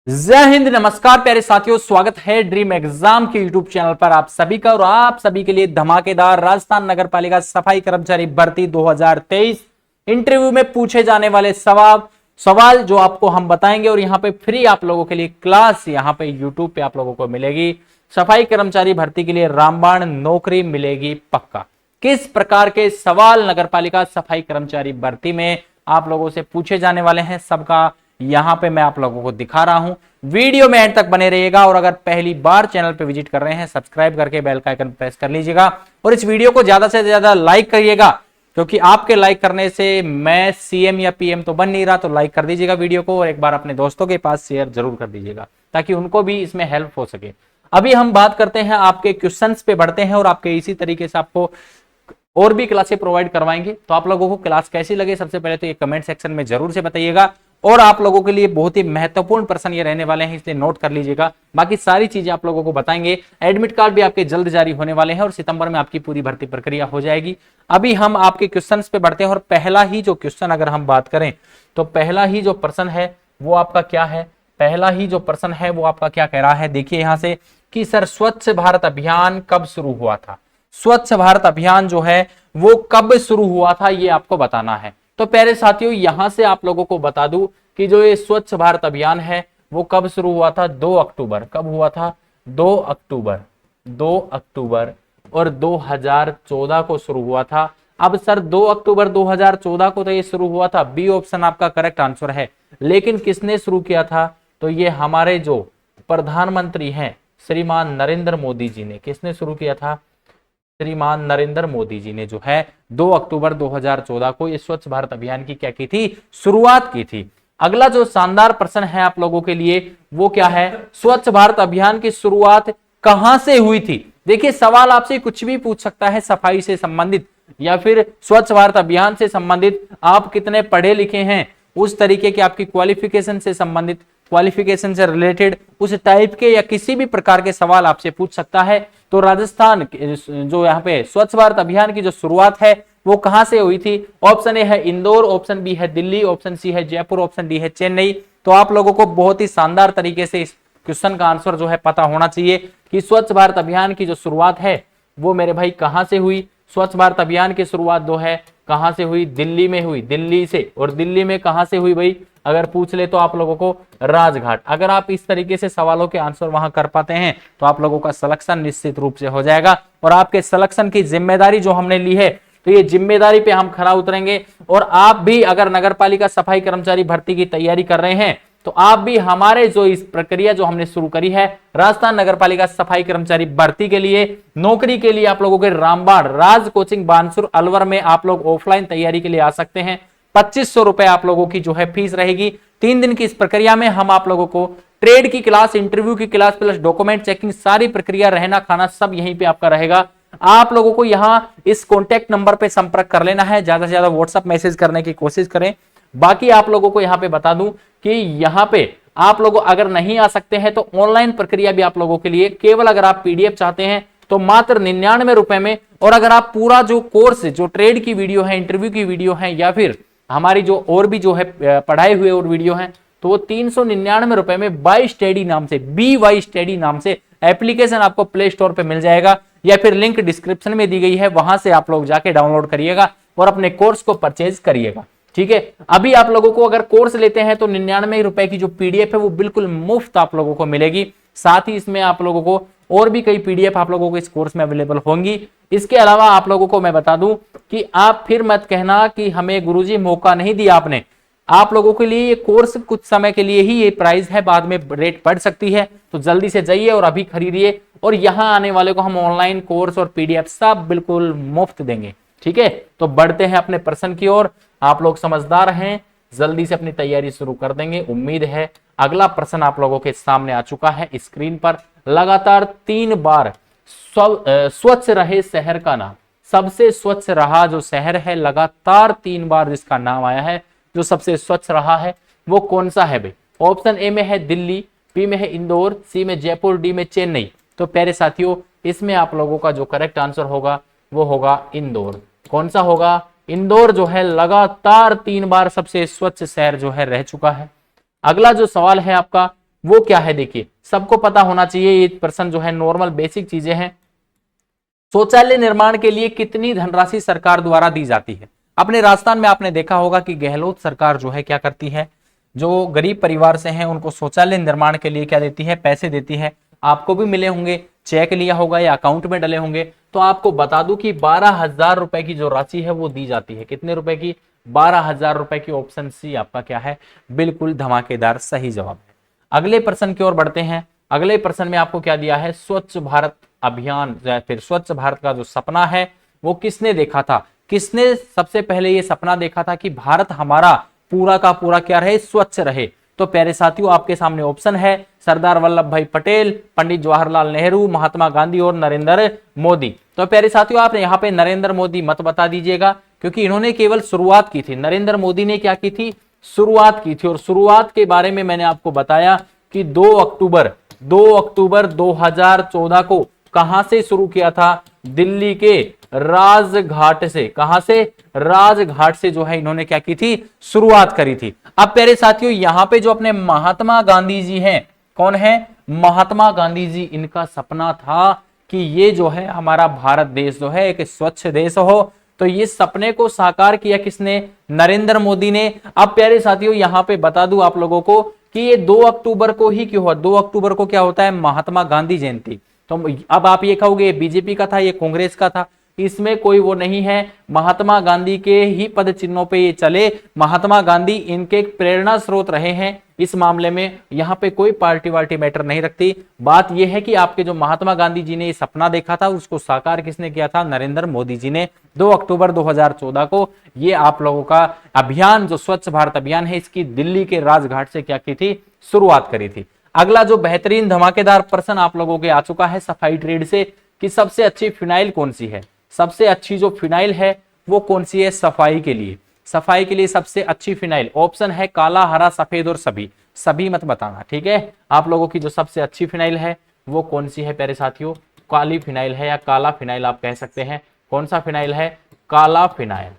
जय हिंद, नमस्कार प्यारे साथियों, स्वागत है ड्रीम एग्जाम के यूट्यूब चैनल पर आप सभी का। और आप सभी के लिए धमाकेदार राजस्थान नगरपालिका सफाई कर्मचारी भर्ती 2023 इंटरव्यू में पूछे जाने वाले सवाल जो आपको हम बताएंगे। और यहाँ पे फ्री आप लोगों के लिए क्लास यहाँ पे यूट्यूब पे आप लोगों को मिलेगी। सफाई कर्मचारी भर्ती के लिए रामबाण नौकरी मिलेगी पक्का। किस प्रकार के सवाल नगरपालिका सफाई कर्मचारी भर्ती में आप लोगों से पूछे जाने वाले हैं, सबका यहां पे मैं आप लोगों को दिखा रहा हूं। वीडियो में एंड तक बने रहिएगा। और अगर पहली बार चैनल पे विजिट कर रहे हैं, सब्सक्राइब करके बेल का आइकन प्रेस कर लीजिएगा और इस वीडियो को ज्यादा से ज्यादा लाइक करिएगा, क्योंकि आपके लाइक करने से मैं सीएम या पीएम तो बन नहीं रहा। तो लाइक कर दीजिएगा वीडियो को और एक बार अपने दोस्तों के पास शेयर जरूर कर दीजिएगा, ताकि उनको भी इसमें हेल्प हो सके। अभी हम बात करते हैं, आपके क्वेश्चंस पे बढ़ते हैं और आपके इसी तरीके से आपको और भी क्लासें प्रोवाइड करवाएंगे। तो आप लोगों को क्लास कैसी लगे, सबसे पहले तो ये कमेंट सेक्शन में जरूर से बताइएगा। और आप लोगों के लिए बहुत ही महत्वपूर्ण प्रश्न ये रहने वाले हैं, इसलिए नोट कर लीजिएगा। बाकी सारी चीजें आप लोगों को बताएंगे। एडमिट कार्ड भी आपके जल्द जारी होने वाले हैं और सितंबर में आपकी पूरी भर्ती प्रक्रिया हो जाएगी। अभी हम आपके क्वेश्चंस पे बढ़ते हैं और पहला ही जो क्वेश्चन अगर हम बात करें, तो पहला ही जो प्रश्न है वो आपका क्या है, पहला ही जो प्रश्न है वो आपका क्या कह रहा है। देखिए यहां से कि सर स्वच्छ भारत अभियान कब शुरू हुआ था। स्वच्छ भारत अभियान जो है वो कब शुरू हुआ था, ये आपको बताना है। तो प्यारे साथियों, यहां से आप लोगों को बता दूं कि जो ये स्वच्छ भारत अभियान है वो कब शुरू हुआ था। 2 अक्टूबर। कब हुआ था? 2 अक्टूबर। 2 अक्टूबर और 2014 को शुरू हुआ था। अब सर 2 अक्टूबर 2014 को तो ये शुरू हुआ था, बी ऑप्शन आपका करेक्ट आंसर है। लेकिन किसने शुरू किया था? तो ये हमारे जो प्रधानमंत्री हैं श्रीमान नरेंद्र मोदी जी ने। किसने शुरू किया था? श्रीमान नरेंद्र मोदी जी ने जो है 2 अक्टूबर 2014 को ये स्वच्छ भारत अभियान की क्या की थी? शुरुआत की थी। अगला जो शानदार प्रश्न है आप लोगों के लिए वो क्या है? स्वच्छ भारत अभियान की शुरुआत कहां से हुई थी। देखिए सवाल आपसे कुछ भी पूछ सकता है, सफाई से संबंधित या फिर स्वच्छ भारत अभियान से संबंधित, आप कितने पढ़े लिखे हैं, उस तरीके की आपकी क्वालिफिकेशन से संबंधित, क्वालिफिकेशन से रिलेटेड उस टाइप के या किसी भी प्रकार के सवाल आपसे पूछ सकता है। तो राजस्थान जो यहाँ पे स्वच्छ भारत अभियान की जो शुरुआत है वो कहां से हुई थी? ऑप्शन ए है इंदौर, ऑप्शन बी है दिल्ली, ऑप्शन सी है जयपुर, ऑप्शन डी है चेन्नई। तो आप लोगों को बहुत ही शानदार तरीके से इस क्वेश्चन का आंसर जो है पता होना चाहिए कि स्वच्छ भारत अभियान की जो शुरुआत है वो मेरे भाई कहां से हुई। स्वच्छ भारत अभियान की शुरुआत जो है कहां से हुई? दिल्ली में हुई, दिल्ली से। और दिल्ली में कहां से हुई भाई, अगर पूछ ले तो आप लोगों को राजघाट। अगर आप इस तरीके से सवालों के आंसर वहां कर पाते हैं तो आप लोगों का सिलेक्शन निश्चित रूप से हो जाएगा। और आपके सिलेक्शन की जिम्मेदारी जो हमने ली है, तो ये जिम्मेदारी पे हम खरा उतरेंगे। और आप भी अगर नगरपालिका सफाई कर्मचारी भर्ती की तैयारी कर रहे हैं तो आप भी हमारे जो इस प्रक्रिया जो हमने शुरू करी है राजस्थान नगरपालिका सफाई कर्मचारी भर्ती के लिए, नौकरी के लिए, आप लोगों के रामबाण राज कोचिंग बानसूर अलवर में आप लोग ऑफलाइन तैयारी के लिए आ सकते हैं। 2500 रुपए आप लोगों की जो है फीस रहेगी। 3 दिन की इस प्रक्रिया में हम आप लोगों को ट्रेड की क्लास, इंटरव्यू की क्लास प्लस डॉक्यूमेंट चेकिंग, सारी प्रक्रिया, रहना खाना सब यहीं पे आपका रहेगा। आप लोगों को यहां इस कॉन्टैक्ट नंबर पे संपर्क कर लेना है, ज्यादा से ज्यादा व्हाट्सएप मैसेज करने की कोशिश करें। बाकी आप लोगों को यहां पे बता दूं कि यहां पे आप लोग अगर नहीं आ सकते हैं तो ऑनलाइन प्रक्रिया भी आप लोगों के लिए, केवल अगर आप पीडीएफ चाहते हैं तो मात्र 99 रुपए में। और अगर आप पूरा जो कोर्स, जो ट्रेड की वीडियो है, इंटरव्यू की वीडियो है, या फिर हमारी जो और भी जो है पढ़ाए हुए और वीडियो है, तो वो 399 रुपए में बाई स्टडी नाम से, BY स्टडी नाम से एप्लीकेशन आपको प्ले स्टोर पे मिल जाएगा, या फिर लिंक डिस्क्रिप्शन में दी गई है, वहां से आप लोग जाके डाउनलोड करिएगा और अपने कोर्स को परचेज करिएगा। ठीक है, अभी आप लोगों को अगर कोर्स लेते हैं तो 99 रुपए की जो पीडीएफ है वो बिल्कुल मुफ्त आप लोगों को मिलेगी। साथ ही इसमें आप लोगों को और भी कई पीडीएफ आप लोगों को इस कोर्स में अवेलेबल होंगी। इसके अलावा आप लोगों को मैं बता दूं कि आप फिर मत कहना कि हमें गुरुजी मौका नहीं दिया आपने। आप लोगों के लिए ये कोर्स कुछ समय के लिए ही ये प्राइस है, बाद में रेट बढ़ सकती है। तो जल्दी से जाइए और अभी खरीदिए। और यहां आने वाले को हम ऑनलाइन कोर्स और पीडीएफ सब बिल्कुल मुफ्त देंगे। ठीक है, तो बढ़ते हैं अपने प्रश्न की ओर। आप लोग समझदार हैं, जल्दी से अपनी तैयारी शुरू कर देंगे, उम्मीद है। अगला प्रश्न आप लोगों के सामने आ चुका है स्क्रीन पर। लगातार 3 बार स्वच्छ रहे शहर का नाम, सबसे स्वच्छ रहा जो शहर है, लगातार 3 बार जिसका नाम आया है, जो सबसे स्वच्छ रहा है, वो कौन सा है भाई? ऑप्शन ए में है दिल्ली, बी में है इंदौर, सी में जयपुर, डी में चेन्नई। तो प्यारे साथियों, इसमें आप लोगों का जो करेक्ट आंसर होगा वो होगा इंदौर। कौन सा होगा? इंदौर जो है लगातार 3 बार सबसे स्वच्छ शहर जो है रह चुका है। अगला जो सवाल है आपका वो क्या है देखिए, सबको पता होना चाहिए, ये प्रश्न जो है नॉर्मल बेसिक चीजें हैं। शौचालय निर्माण के लिए कितनी धनराशि सरकार द्वारा दी जाती है? अपने राजस्थान में आपने देखा होगा कि गहलोत सरकार जो है क्या करती है, जो गरीब परिवार से हैं उनको शौचालय निर्माण के लिए क्या देती है, पैसे देती है। आपको भी मिले होंगे, चेक लिया होगा या अकाउंट में डले होंगे। तो आपको बता दूं कि 12,000 रुपए की जो राशि है वो दी जाती है। कितने रुपए की? 12,000 रुपए की। ऑप्शन सी आपका क्या है, बिल्कुल धमाकेदार सही जवाब है। अगले प्रश्न की ओर बढ़ते हैं। अगले प्रश्न में आपको क्या दिया है, स्वच्छ भारत अभियान या फिर स्वच्छ भारत का जो सपना है वो किसने देखा था? किसने सबसे पहले ये सपना देखा था कि भारत हमारा पूरा का पूरा क्या रहे, स्वच्छ रहे? तो प्यारे साथियों आपके सामने ऑप्शन है सरदार वल्लभ भाई पटेल, पंडित जवाहरलाल नेहरू, महात्मा गांधी और नरेंद्र मोदी। तो प्यारे साथियों आप यहाँ पे नरेंद्र मोदी मत बता दीजिएगा, क्योंकि इन्होंने केवल शुरुआत की थी। नरेंद्र मोदी ने क्या की थी, शुरुआत की थी। और शुरुआत के बारे में मैंने आपको बताया कि 2 अक्टूबर 2014 को कहां से शुरू किया था, दिल्ली के राजघाट से। कहां से? राजघाट से जो है इन्होंने क्या की थी, शुरुआत करी थी। अब प्यारे साथियों यहां पे जो अपने महात्मा गांधी जी हैं, कौन है? महात्मा गांधी जी, इनका सपना था कि ये जो है हमारा भारत देश जो है एक स्वच्छ देश हो। तो ये सपने को साकार किया किसने? नरेंद्र मोदी ने। अब प्यारे साथियों यहां पे बता दूं आप लोगों को कि ये 2 अक्टूबर को ही क्यों हुआ? 2 अक्टूबर को क्या होता है, महात्मा गांधी जयंती। तो अब आप ये कहोगे बीजेपी का था, ये कांग्रेस का था, इसमें कोई वो नहीं है। महात्मा गांधी के ही पद चिन्हों पे ये चले। महात्मा गांधी इनके प्रेरणा स्रोत रहे हैं इस मामले में। यहाँ पे कोई पार्टी वार्टी मैटर नहीं रखती। बात यह है कि आपके जो महात्मा गांधी जी ने ये सपना देखा था उसको साकार किसने किया था? नरेंद्र मोदी जी ने 2 अक्टूबर 2014 को। ये आप लोगों का अभियान जो स्वच्छ भारत अभियान है इसकी दिल्ली के राजघाट से क्या की थी, शुरुआत करी थी। अगला जो बेहतरीन धमाकेदार प्रश्न आप लोगों के आ चुका है सफाई ट्रेड से कि सबसे अच्छी फिनाइल कौन सी है? सबसे अच्छी जो फिनाइल है वो कौन सी है सफाई के लिए? सफाई के लिए सबसे अच्छी फिनाइल ऑप्शन है काला, हरा, सफेद और सभी। सभी मत बताना, ठीक है। आप लोगों की जो सबसे अच्छी फिनाइल है वो कौन सी है प्यारे साथियों? काली फिनाइल है या काला फिनाइल आप कह सकते हैं। कौन सा फिनाइल है? काला फिनाइल।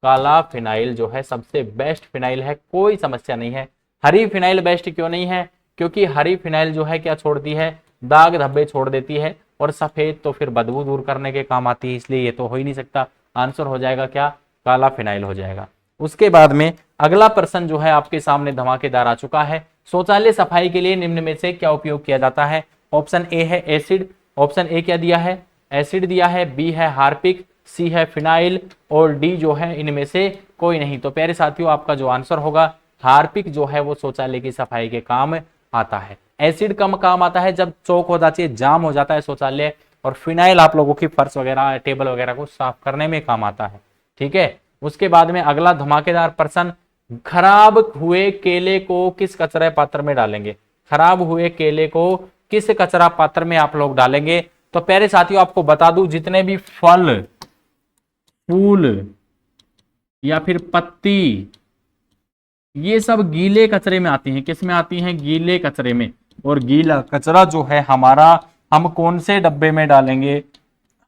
काला फिनाइल जो है सबसे बेस्ट फिनाइल है, कोई समस्या नहीं है। हरी फिनाइल बेस्ट क्यों नहीं है? क्योंकि हरी फिनाइल जो है क्या छोड़ती है, दाग धब्बे छोड़ देती है, और सफेद तो फिर बदबू दूर करने के काम आती है, इसलिए ये तो हो ही नहीं सकता। आंसर हो जाएगा क्या? काला फिनाइल हो जाएगा। उसके बाद में अगला प्रश्न जो है आपके सामने धमाकेदार आ चुका है। शौचालय सफाई के लिए निम्न में से क्या उपयोग किया जाता है? ऑप्शन ए है एसिड। ऑप्शन ए क्या दिया है? एसिड दिया है। बी है हार्पिक, सी है फिनाइल और डी जो है इनमें से कोई नहीं। तो प्यारे साथियों आपका जो आंसर होगा हार्पिक जो है वो शौचालय की सफाई के काम आता है। एसिड कम काम आता है जब चौक हो जाती है, जाम हो जाता है शौचालय, और फिनाइल आप लोगों की फर्श वगैरह टेबल वगैरह को साफ करने में काम आता है, ठीक है। उसके बाद में अगला धमाकेदार प्रश्न, खराब हुए केले को किस कचरा पात्र में डालेंगे? खराब हुए केले को किस कचरा पात्र में आप लोग डालेंगे? तो प्यारे साथियों आपको बता दूं जितने भी फल, फूल या फिर पत्ती, ये सब गीले कचरे में आती हैं। किस में आती हैं? गीले कचरे में। और गीला कचरा जो है हमारा हम कौन से डब्बे में डालेंगे?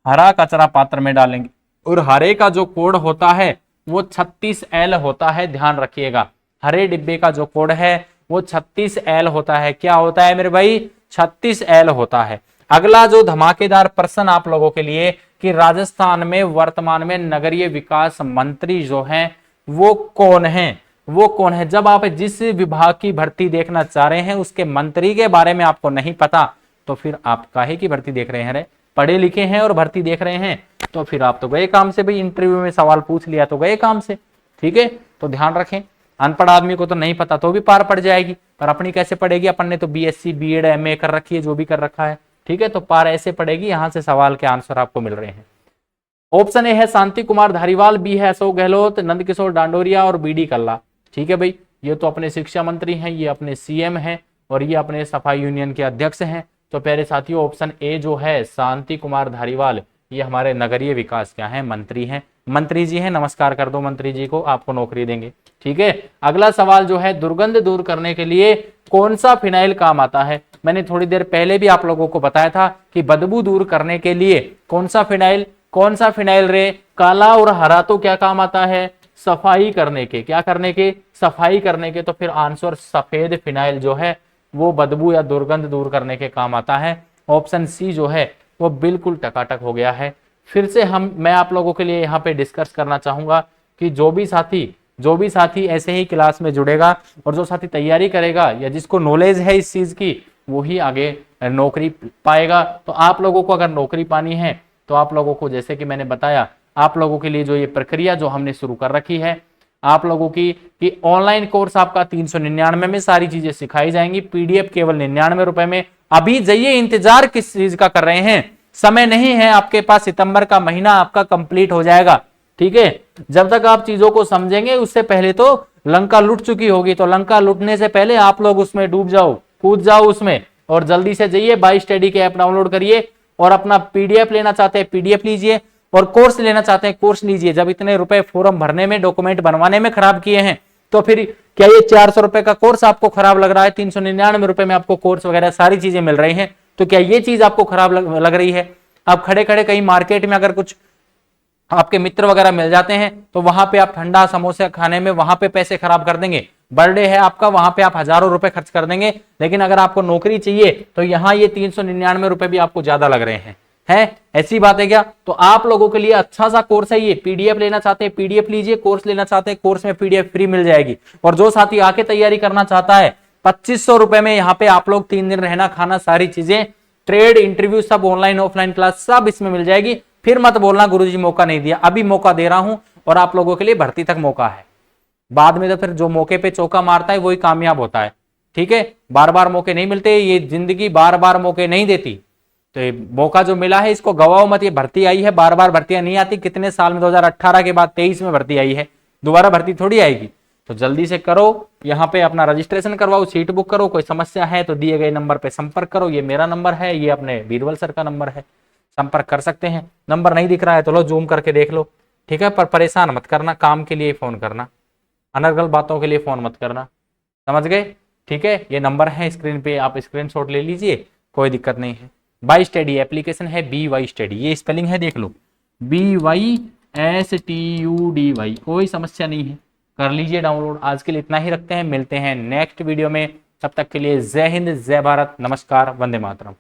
हरा कचरा पात्र में डालेंगे। और हरे का जो कोड होता है वो 36L होता है, ध्यान रखिएगा। हरे डिब्बे का जो कोड है वो 36L होता है। क्या होता है मेरे भाई? 36L होता है। अगला जो धमाकेदार प्रश्न आप लोगों के लिए कि राजस्थान में वर्तमान में नगरीय विकास मंत्री जो हैं वो कौन है? वो कौन है? जब आप जिस विभाग की भर्ती देखना चाह रहे हैं उसके मंत्री के बारे में आपको नहीं पता तो फिर आप काहे की भर्ती देख रहे हैं? रे पढ़े लिखे हैं और भर्ती देख रहे हैं तो फिर आप तो गए काम से। भाई इंटरव्यू में सवाल पूछ लिया तो गए काम से, ठीक है। तो ध्यान रखें, अनपढ़ आदमी को तो नहीं पता तो भी पार पड़ जाएगी, पर अपनी कैसे पड़ेगी? अपन ने तो BSc BEd MA कर रखी है, जो भी कर रखा है, ठीक है। तो पार ऐसे पड़ेगी, यहां से सवाल के आंसर आपको मिल रहे हैं। ऑप्शन ए है शांति कुमार धारीवाल, बी है अशोक गहलोत, नंदकिशोर डांडोरिया और BD कल्ला, ठीक है भाई। ये तो अपने शिक्षा मंत्री हैं, ये अपने CM हैं और ये अपने सफाई यूनियन के अध्यक्ष हैं। तो प्यारे साथियों ऑप्शन ए जो है शांति कुमार धारीवाल, ये हमारे नगरीय विकास क्या है? मंत्री हैं। मंत्री जी हैं, नमस्कार कर दो मंत्री जी को, आपको नौकरी देंगे, ठीक है। अगला सवाल जो है दुर्गंध दूर करने के लिए कौन सा फिनाइल काम आता है? मैंने थोड़ी देर पहले भी आप लोगों को बताया था कि बदबू दूर करने के लिए कौन सा फिनाइल? कौन सा फिनाइल रे? काला और हरा तो क्या काम आता है? सफाई करने के। क्या करने के? सफाई करने के। तो फिर आंसर सफेद फिनाइल जो है वो बदबू या दुर्गंध दूर करने के काम आता है। ऑप्शन सी जो है वो बिल्कुल टकाटक हो गया है। फिर से मैं आप लोगों के लिए यहाँ पे डिस्कस करना चाहूंगा कि जो भी साथी ऐसे ही क्लास में जुड़ेगा और जो साथी तैयारी करेगा या जिसको नॉलेज है इस चीज की, वो ही आगे नौकरी पाएगा। तो आप लोगों को अगर नौकरी पानी है तो आप लोगों को, जैसे कि मैंने बताया, आप लोगों के लिए जो ये प्रक्रिया जो हमने शुरू कर रखी है आप लोगों की, कि ऑनलाइन कोर्स आपका 399 में सारी चीजें सिखाई जाएंगी, पीडीएफ केवल 99 रुपए में। अभी जाइए, इंतजार किस चीज का कर रहे हैं, समय नहीं है आपके पास, सितंबर का महीना आपका कंप्लीट हो जाएगा। ठीक है, जब तक आप चीजों को समझेंगे उससे पहले तो लंका लुट चुकी होगी। तो लंका लुटने से पहले आप लोग उसमें डूब जाओ, कूद जाओ उसमें, और जल्दी से जाइए बाई स्टडी के ऐप डाउनलोड करिए और अपना पीडीएफ लेना चाहते हैं पीडीएफ लीजिए, और कोर्स लेना चाहते हैं कोर्स लीजिए। जब इतने रुपए फॉर्म भरने में, डॉक्यूमेंट बनवाने में खराब किए हैं, तो फिर क्या ये 400 रुपए का कोर्स आपको खराब लग रहा है? 399 रुपए में आपको कोर्स वगैरह सारी चीजें मिल रही हैं, तो क्या ये चीज आपको खराब लग रही है? आप खड़े खड़े कहीं मार्केट में अगर कुछ आपके मित्र वगैरह मिल जाते हैं तो वहां पे आप ठंडा समोसे खाने में वहां पे पैसे खराब कर देंगे। बर्थडे है आपका, वहां पे आप हजारों रुपए खर्च कर देंगे। लेकिन अगर आपको नौकरी चाहिए तो यहाँ ये 399 रुपए भी आपको ज्यादा लग रहे हैं। ऐसी बात है क्या? तो आप लोगों के लिए अच्छा सा कोर्स है ये। पीडीएफ लेना चाहते हैं पीडीएफ लीजिए, कोर्स लेना चाहते हैं कोर्स में पीडीएफ फ्री मिल जाएगी। और जो साथी आके तैयारी करना चाहता है, 2500 रुपए में यहाँ पे आप लोग 3 दिन रहना खाना सारी चीजें, ट्रेड इंटरव्यू सब ऑनलाइन ऑफलाइन क्लास सब इसमें मिल जाएगी। फिर मत बोलना गुरुजी मौका नहीं दिया, अभी मौका दे रहा हूं और आप लोगों के लिए भर्ती तक मौका है। बाद में तो फिर जो मौके पे चौका मारता है वही कामयाब होता है। ठीक है, बार बार मौके नहीं मिलते, ये जिंदगी बार बार मौके नहीं देती। तो ये मौका जो मिला है इसको गवाओ मत। ये भर्ती आई है, बार बार भर्तियां नहीं आती। कितने साल में, 2018 के बाद 23 में भर्ती आई है, दोबारा भर्ती थोड़ी आएगी। तो जल्दी से करो, यहाँ पे अपना रजिस्ट्रेशन करवाओ, सीट बुक करो। कोई समस्या है तो दिए गए नंबर पे संपर्क करो। ये मेरा नंबर है, ये अपने बीरबल सर का नंबर है, संपर्क कर सकते हैं। नंबर नहीं दिख रहा है तो लो जूम करके देख लो। ठीक है, पर परेशान मत करना, काम के लिए फोन करना, अनर्गल बातों के लिए फोन मत करना, समझ गए? ठीक है, ये नंबर है स्क्रीन पे, आप स्क्रीनशॉट ले लीजिए, कोई दिक्कत नहीं है। बाई स्टडी एप्लीकेशन है, BY स्टडी, ये स्पेलिंग है देख लो, BYSTUDY, कोई समस्या नहीं है, कर लीजिए डाउनलोड। आज के लिए इतना ही रखते हैं, मिलते हैं नेक्स्ट वीडियो में। तब तक के लिए जय हिंद, जय भारत, नमस्कार, वंदे मातरम।